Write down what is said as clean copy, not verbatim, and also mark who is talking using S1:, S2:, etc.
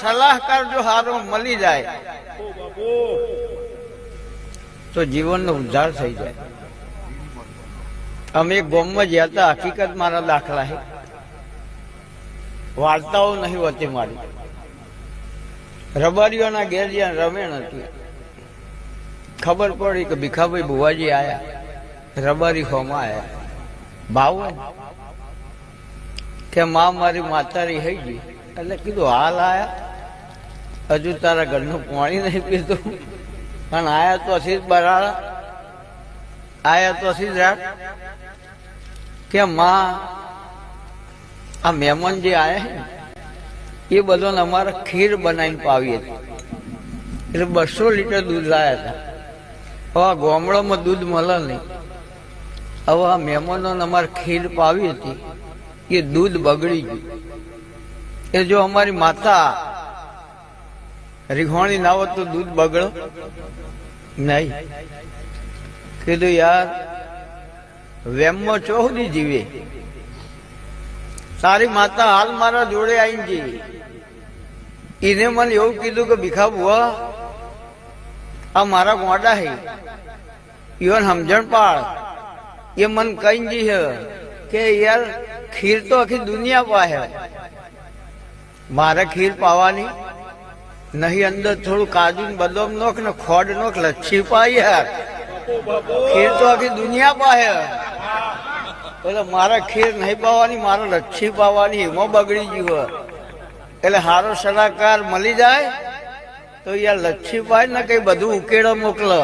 S1: સલાહકાર જો સારો મળી જાય તો જીવનનો ઉદ્ધાર થઈ જાય. અમે ગામમાં જ્યાં હતા, હકીકત મારા દાખલા છે, વાર્તાઓ નહીં હોતી મારી. રબારીઓના ઘેર જ્યાં રમેણ હતી, ખબર પડી કે ભીખાભાઈ બુવાજી આયા, રબારી હોમાં આયા. ભાવ કે માં મારી માતારી થઈ ગઈ. એટલે કીધું હાલ આયા, હજુ તારા ઘરનું પાણી નહીં પીધું, પણ આયા તો હસી જ બરાડા, આયા તો હસી જ રાખ કે માં આ મહેમાન જે આયા એ બધાને અમારે ખીર બનાવીને પાવી હતી. એટલે 200 લીટર દૂધ લાયા હતા. હવે આ ગામડામાં દૂધ મળે નહીં. હવે આ મહેમાનોને અમારે ખીર પાવી હતી, એ દૂધ બગડી ગયું. એ જો અમારી માતા રીઘોણી ના હોત તો દૂધ બગડો નહીં. કીધું યાર વેમમાં ચોહદી જીવે, તારી માતા હાલ મારા જોડે આવીને જીવી. એને મને એવું કીધું કે ભીખા બુઆ આ મારા ગોડા હે, ઈવન સમજણ પાડ. એ મને કઈ જી છે કે યાર ખીર તો આખી દુનિયા પાસે, મારે ખીર પાવાની નહીં. અંદર થોડું કાજુ બદામ નોખ ને ખોડ નોખ, લચ્છી પાય યાર. ખીર તો આખી દુનિયા પાસે, એટલે મારે ખીર નહીં પાવાની, મારે લચ્છી પાવાની. એમાં બગડી ગયું. એટલે સારો સલાહકાર મળી જાય તો યાર લચ્છી પાય ને કઈ બધું ઉકેડો મોકલો.